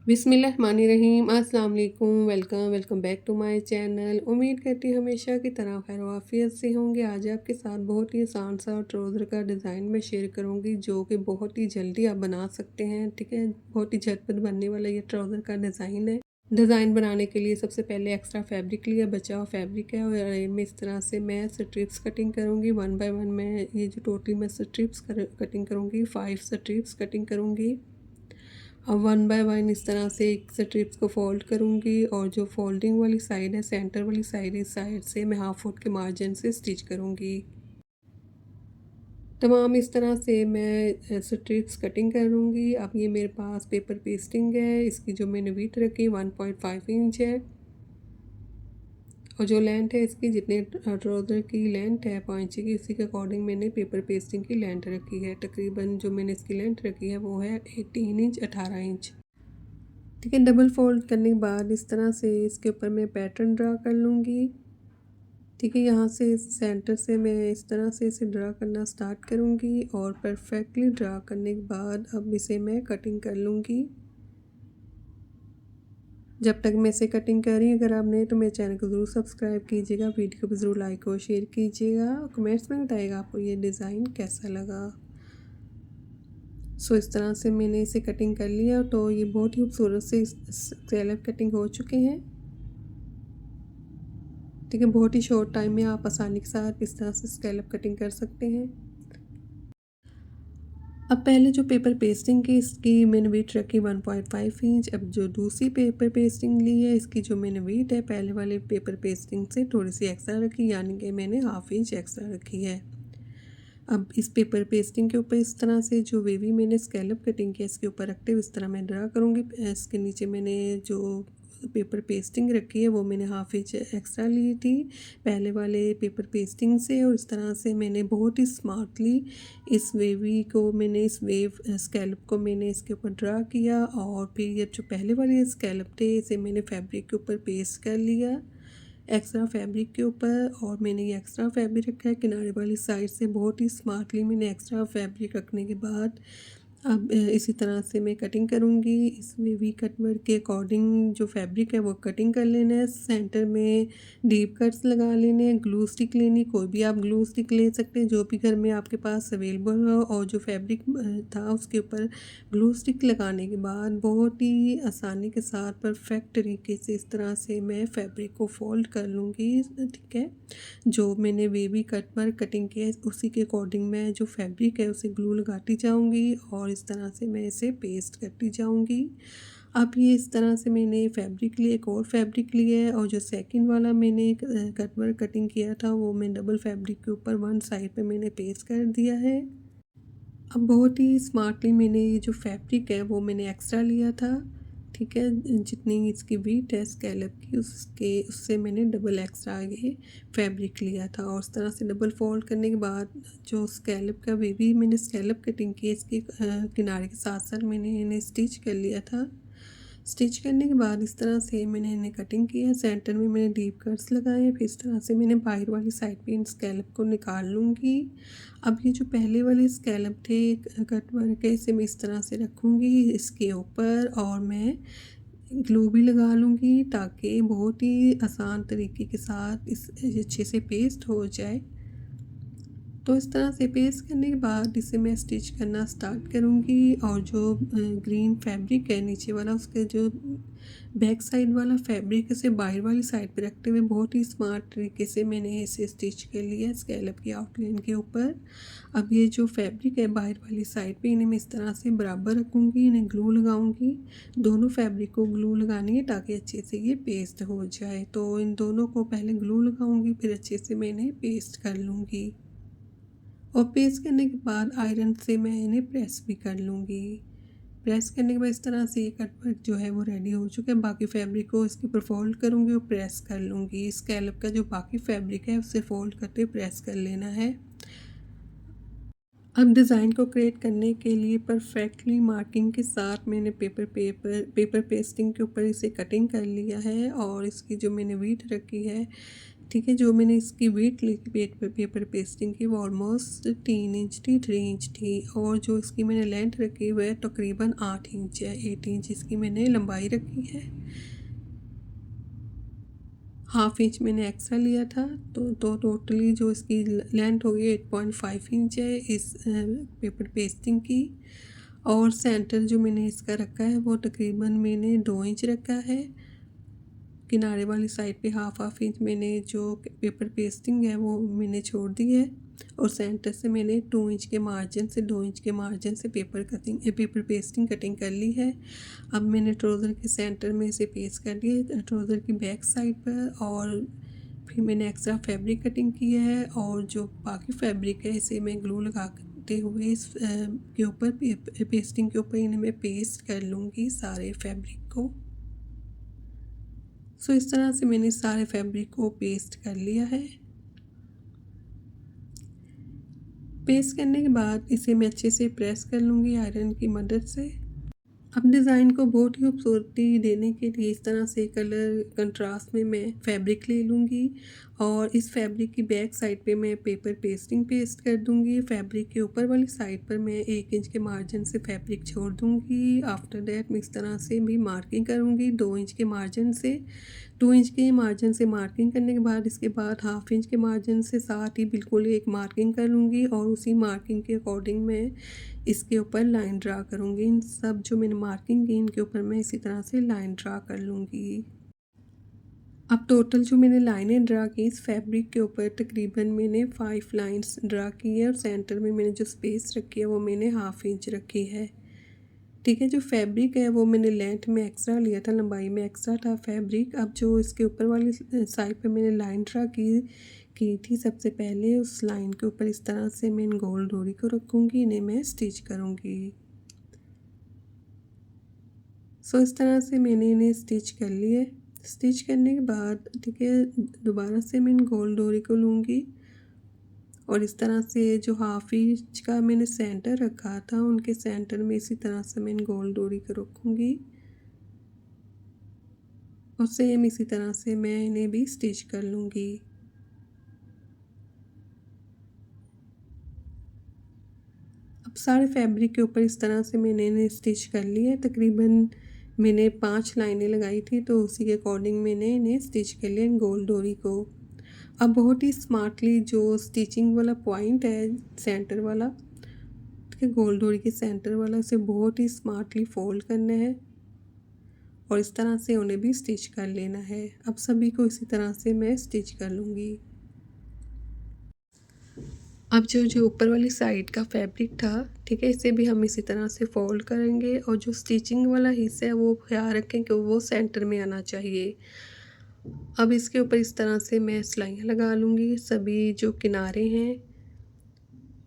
बिस्मिल्लाहिर्रहमानिर्रहीम। अस्सलाम वालेकुम। Welcome back to my channel. उम्मीद करती हूँ हमेशा की तरह खैर वाफियत से होंगे। आज आपके साथ बहुत ही आसान सा ट्राउज़र का डिज़ाइन मैं शेयर करूँगी जो कि बहुत ही जल्दी आप बना सकते हैं। ठीक है, बहुत ही झटपट बनने वाला ये ट्राउज़र का डिज़ाइन है। डिज़ाइन बनाने के लिए सबसे पहले एक्स्ट्रा फैब्रिक लिया, बचा हुआ फैब्रिक है और मैं इस तरह से मैं स्ट्रिप्स कटिंग करूँगी वन बाय वन। मैं ये जो टोटली मैं स्ट्रिप्स कटिंग करूँगी, 5 स्ट्रिप्स कटिंग करूँगी। अब वन बाय वन इस तरह से एक स्ट्रिप्स को फोल्ड करूँगी और जो फोल्डिंग वाली साइड है, सेंटर वाली साइड, इस साइड से मैं हाफ फुट के मार्जिन से स्टिच करूँगी। तमाम इस तरह से मैं स्ट्रिप्स कटिंग करूँगी। अब ये मेरे पास पेपर पेस्टिंग है, इसकी जो मैंने विड्थ रखी 1.5 इंच है और जो लेंथ है इसकी, जितने ट्राउज़र की लेंथ है पॉइंची की, उसी के अकॉर्डिंग मैंने पेपर पेस्टिंग की लेंथ रखी है। तकरीबन जो मैंने इसकी लेंथ रखी है वो है 18 इंच 18 इंच। ठीक है, डबल फोल्ड करने के बाद इस तरह से इसके ऊपर मैं पैटर्न ड्रा कर लूँगी। ठीक है, यहाँ से सेंटर से मैं इस तरह से इसे ड्रा करना स्टार्ट करूँगी और परफेक्टली ड्रा करने के बाद अब इसे मैं कटिंग कर लूँगी। जब तक मैं इसे कटिंग कर रही हूँ, अगर आप नए तो मेरे चैनल को ज़रूर सब्सक्राइब कीजिएगा, वीडियो को भी ज़रूर लाइक और शेयर कीजिएगा। कमेंट्स में बताइएगा आपको ये डिज़ाइन कैसा लगा। इस तरह से मैंने इसे कटिंग कर लिया तो ये बहुत ही खूबसूरत से स्कैलप कटिंग हो चुके हैं। ठीक है, बहुत ही शॉर्ट टाइम में आप आसानी के साथ इस तरह से स्कैलप कटिंग कर सकते हैं। अब पहले जो पेपर पेस्टिंग की इसकी मैंने वेट रखी 1.5 इंच। अब जो दूसरी पेपर पेस्टिंग ली है इसकी जो मैंने वेट है पहले वाले पेपर पेस्टिंग से थोड़ी सी एक्स्ट्रा रखी, यानी कि मैंने हाफ इंच एक्स्ट्रा रखी है। अब इस पेपर पेस्टिंग के ऊपर इस तरह से जो वेवी मैंने स्कैलप कटिंग किया इसके ऊपर रखते हुए इस तरह मैं ड्रा करूँगी। इसके नीचे मैंने जो पेपर पेस्टिंग रखी है वो मैंने हाफ इंच एक्स्ट्रा ली थी पहले वाले पेपर पेस्टिंग से, और इस तरह से मैंने बहुत ही स्मार्टली इस वेवी को मैंने इस वेव स्कैलप को मैंने इसके ऊपर ड्रा किया। और फिर ये जो पहले वाले स्कैलप थे इसे मैंने फैब्रिक के ऊपर पेस्ट कर लिया एक्स्ट्रा फैब्रिक के ऊपर, और मैंने ये एक्स्ट्रा फैब्रिक रखा है किनारे वाली साइड से। बहुत ही स्मार्टली मैंने एक्स्ट्रा फैब्रिक रखने के बाद अब इसी तरह से मैं कटिंग करूँगी। इसमें भी कट वर्क के अकॉर्डिंग जो फैब्रिक है वो कटिंग कर लेना है। सेंटर में डीप कट्स लगा लेने हैं। ग्लू स्टिक लेनी, कोई भी आप ग्लू स्टिक ले सकते हैं जो भी घर में आपके पास अवेलेबल हो, और जो फैब्रिक था उसके ऊपर ग्लू स्टिक लगाने के बाद बहुत ही आसानी के साथ परफेक्ट तरीके से इस तरह से मैं फैब्रिक को फोल्ड कर लूँगी। ठीक है, जो मैंने बेबी कट पर कटिंग किया है उसी के अकॉर्डिंग मैं जो फैब्रिक है उसे ग्लू लगाती जाऊँगी और इस तरह से मैं इसे पेस्ट करती जाऊँगी। अब ये इस तरह से मैंने फैब्रिक लिए, एक और फैब्रिक लिया है और जो सेकंड वाला मैंने कट वर्क कटिंग किया था वो मैं डबल फैब्रिक के ऊपर वन साइड पे मैंने पेस्ट कर दिया है। अब बहुत ही स्मार्टली मैंने ये जो फैब्रिक है वो मैंने एक्स्ट्रा लिया था। ठीक है, जितनी इसकी वीट है स्कैलप की उसके उससे मैंने डबल एक्स्ट्रा ये फैब्रिक लिया था, और इस तरह से डबल फोल्ड करने के बाद जो स्कैलप का वे भी मैंने स्कैलप कटिंग की इसके किनारे के साथ साथ मैंने इन्हें स्टिच कर लिया था। स्टिच करने के बाद इस तरह से मैंने इन्हें कटिंग किया। सेंटर में मैंने डीप कट्स लगाए, फिर इस तरह से मैंने बाहर वाली साइड पे इन स्कैलप को निकाल लूँगी। अब ये जो पहले वाले स्कैलप थे कट वर्क के, इसे मैं इस तरह से रखूँगी इसके ऊपर और मैं ग्लू भी लगा लूँगी ताकि बहुत ही आसान तरीके के साथ इस अच्छे से पेस्ट हो जाए। तो इस तरह से पेस्ट करने के बाद इसे मैं स्टिच करना स्टार्ट करूँगी, और जो ग्रीन फैब्रिक है नीचे वाला उसके जो बैक साइड वाला फैब्रिक इसे बाहर वाली साइड पे रखते हुए बहुत ही स्मार्ट तरीके से मैंने इसे स्टिच कर लिया स्कैलप की आउटलाइन के ऊपर। अब ये जो फैब्रिक है बाहर वाली साइड पे इन्हें मैं इस तरह से बराबर रखूँगी, इन्हें ग्लू लगाऊँगी। दोनों फैब्रिक को ग्लू लगानी है ताकि अच्छे से ये पेस्ट हो जाए। तो इन दोनों को पहले ग्लू लगाऊँगी फिर अच्छे से मैं इन्हें पेस्ट कर लूँगी, और पेस्ट करने के बाद आयरन से मैं इन्हें प्रेस भी कर लूँगी। प्रेस करने के बाद इस तरह से ये कटवर्क जो है वो रेडी हो चुका है। बाकी फैब्रिक को इसके ऊपर फोल्ड करूँगी और प्रेस कर लूँगी। स्कैलप का जो बाकी फैब्रिक है उसे फोल्ड करते प्रेस कर लेना है। अब डिज़ाइन को क्रिएट करने के लिए परफेक्टली मार्किंग के साथ मैंने पेपर पेस्टिंग के ऊपर इसे कटिंग कर लिया है, और इसकी जो मैंने वीट रखी है ठीक है। जो मैंने इसकी वेट ली पेपर पेस्टिंग की वो ऑलमोस्ट 3 इंच थी, 3 इंच थी, और जो इसकी मैंने लेंथ रखी हुई है तकरीबन 8 इंच है, 8 इंच इसकी मैंने लंबाई रखी है। हाफ इंच मैंने एक्स्ट्रा लिया था, तो टोटली जो इसकी लेंथ होगी 8.5 इंच है इस पेपर पेस्टिंग की। और सेंटर जो मैंने इसका रखा है वो तकरीबन मैंने 2 इंच रखा है। किनारे वाली साइड पे हाफ इंच मैंने जो पेपर पेस्टिंग है वो मैंने छोड़ दी है, और सेंटर से मैंने 2 इंच के मार्जिन से 2 इंच के मार्जिन से पेपर पेस्टिंग कटिंग कर ली है। अब मैंने ट्राउज़र के सेंटर में इसे पेस्ट कर लिया ट्राउज़र की बैक साइड पर, और फिर मैंने एक्स्ट्रा फैब्रिक कटिंग किया है, और जो बाकी फैब्रिक है इसे मैं ग्लू लगाते हुए इस के ऊपर पेस्टिंग के ऊपर इन्हें मैं पेस्ट कर लूँगी सारे फैब्रिक को। सो इस तरह से मैंने सारे फैब्रिक को पेस्ट कर लिया है। पेस्ट करने के बाद इसे मैं अच्छे से प्रेस कर लूँगी आयरन की मदद से। अब डिज़ाइन को बहुत ही खूबसूरती देने के लिए इस तरह से कलर कंट्रास्ट में मैं फैब्रिक ले लूँगी, और इस फैब्रिक की बैक साइड पे मैं पेपर पेस्टिंग पेस्ट कर दूँगी। फैब्रिक के ऊपर वाली साइड पर मैं 1 इंच के मार्जिन से फैब्रिक छोड़ दूँगी। आफ्टर दैट मैं इस तरह से भी मार्किंग करूँगी 2 इंच के मार्जिन से। 2 इंच के मार्जिन से मार्किंग करने के बाद इसके बाद हाफ इंच के मार्जिन से साथ ही बिल्कुल एक मार्किंग कर लूँगी, और उसी मार्किंग के अकॉर्डिंग मैं इसके ऊपर लाइन ड्रा करूँगी। इन सब जो मैंने मार्किंग की इनके ऊपर मैं इसी तरह से लाइन ड्रा कर लूँगी। अब टोटल जो मैंने लाइनें ड्रा की इस फैब्रिक के ऊपर तकरीबन मैंने 5 लाइंस ड्रा की है, और सेंटर में मैंने जो स्पेस रखी है वो मैंने हाफ इंच रखी है। ठीक है। जो फैब्रिक है वो मैंने लेंथ में एक्स्ट्रा लिया था, लंबाई में एक्स्ट्रा था फैब्रिक। अब जो इसके ऊपर वाली साइड पे मैंने लाइन ड्रा की थी सबसे पहले, उस लाइन के ऊपर इस तरह से मैं इन गोल डोरी को रखूँगी, इन्हें मैं स्टिच करूँगी। सो इस तरह से मैंने इन्हें स्टिच कर लिए। स्टिच करने के बाद ठीक है दोबारा से मैं इन गोल डोरी को लूँगी, और इस तरह से जो हाफ इंच का मैंने सेंटर रखा था उनके सेंटर में इसी तरह से मैं इन गोल डोरी को रखूँगी, और सेम इसी तरह से मैं इन्हें भी स्टिच कर लूँगी। अब सारे फैब्रिक के ऊपर इस तरह से मैंने इन्हें स्टिच कर लिया। तकरीबन मैंने 5 लाइनें लगाई थी, तो उसी के अकॉर्डिंग मैंने इन्हें स्टिच कर लिया इन गोल डोरी को। अब बहुत ही स्मार्टली जो स्टिचिंग वाला पॉइंट है सेंटर वाला, ठीक है, गोल डोरी के सेंटर वाला, इसे बहुत ही स्मार्टली फोल्ड करना है, और इस तरह से उन्हें भी स्टिच कर लेना है। अब सभी को इसी तरह से मैं स्टिच कर लूँगी। अब जो जो ऊपर वाली साइड का फैब्रिक था, ठीक है, इसे भी हम इसी तरह से फोल्ड करेंगे, और जो स्टिचिंग वाला हिस्सा है वो ख्याल रखें कि वो सेंटर में आना चाहिए। अब इसके ऊपर इस तरह से मैं सिलाइयाँ लगा लूँगी सभी जो किनारे हैं।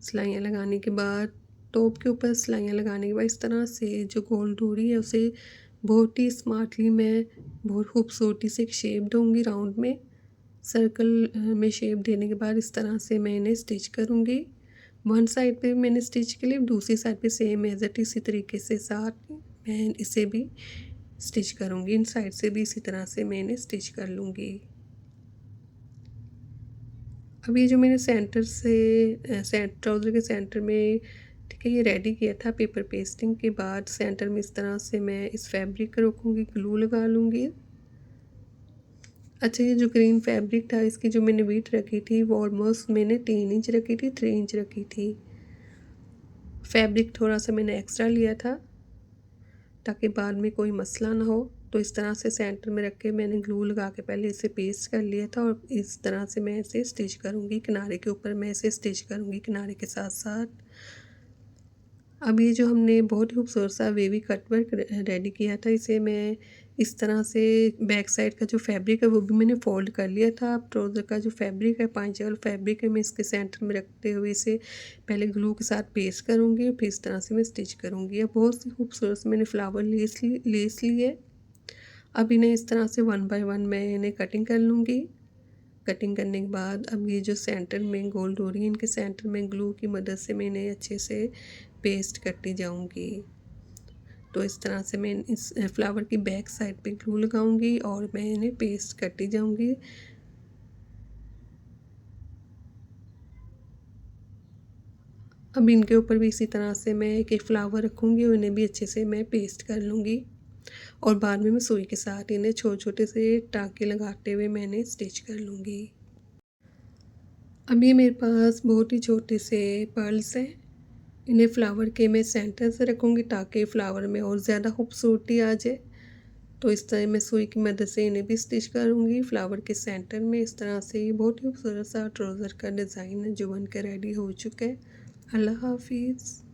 सिलाइयाँ लगाने के बाद टॉप के ऊपर सिलाइयाँ लगाने के बाद इस तरह से जो गोल डोरी है उसे बहुत ही स्मार्टली मैं बहुत खूबसूरती से एक शेप दूँगी राउंड में। सर्कल में शेप देने के बाद इस तरह से मैं इन्हें स्टिच करूँगी। वन साइड पे मैंने स्टिच के लिए, दूसरी साइड पे सेम एज इट इसी तरीके से साथ मैं इसे भी स्टिच करूँगी। इन साइड से भी इसी तरह से मैं इन्हें स्टिच कर लूँगी। अब ये जो मैंने सेंटर से ट्राउज़र के सेंटर में, ठीक है, ये रेडी किया था पेपर पेस्टिंग के बाद, सेंटर में इस तरह से मैं इस फैब्रिक को रखूँगी, ग्लू लगा लूँगी। अच्छा, ये जो ग्रीन फैब्रिक था इसकी जो मैंने वीट रखी थी वो ऑलमोस्ट मैंने 3 इंच रखी थी, 3 इंच रखी थी। फैब्रिक थोड़ा सा मैंने एक्स्ट्रा लिया था ताकि बाद में कोई मसला ना हो। तो इस तरह से सेंटर में रख के मैंने ग्लू लगा के पहले इसे पेस्ट कर लिया था, और इस तरह से मैं इसे स्टिच करूँगी। किनारे के ऊपर मैं इसे स्टिच करूँगी किनारे के साथ साथ। अब ये जो हमने बहुत ही खूबसूरत सा वेवी कट वर्क रेडी किया था, इसे मैं इस तरह से बैक साइड का जो फैब्रिक है वो भी मैंने फोल्ड कर लिया था। अब ट्राउज़र का जो फैब्रिक है, पाइंचे वाला फैब्रिक है, मैं इसके सेंटर में रखते हुए इसे पहले ग्लू के साथ पेस्ट करूँगी, और फिर इस तरह से मैं स्टिच करूँगी। अब बहुत सी खूबसूरत से मैंने फ्लावर लेस ली है। अब इन्हें इस तरह से 1 बाय 1 मैं इन्हें कटिंग कर लूँगी। कटिंग करने के बाद अब ये जो सेंटर में गोल डोरी है इनके सेंटर में ग्लू की मदद से मैं इन्हें अच्छे से पेस्ट करती जाऊंगी। तो इस तरह से मैं इस फ्लावर की बैक साइड पे ग्लू लगाऊंगी और मैं इन्हें पेस्ट करती जाऊंगी। अब इनके ऊपर भी इसी तरह से मैं एक एक फ्लावर रखूँगी और इन्हें भी अच्छे से मैं पेस्ट कर लूँगी और बाद में मैं सुई के साथ इन्हें छोटे-छोटे से टाँके लगाते हुए मैं इन्हें स्टिच कर लूँगी। अब ये मेरे पास बहुत ही छोटे से पर्ल्स हैं। इन्हें फ्लावर के मैं सेंटर से रखूँगी ताकि फ्लावर में और ज़्यादा खूबसूरती आ जाए। तो इस तरह मैं सुई की मदद से इन्हें भी स्टिच करूँगी फ्लावर के सेंटर में। इस तरह से ये बहुत ही खूबसूरत सा ट्राउज़र का डिज़ाइन है जो बनकर रेडी हो चुका है। अल्लाह हाफ़िज़।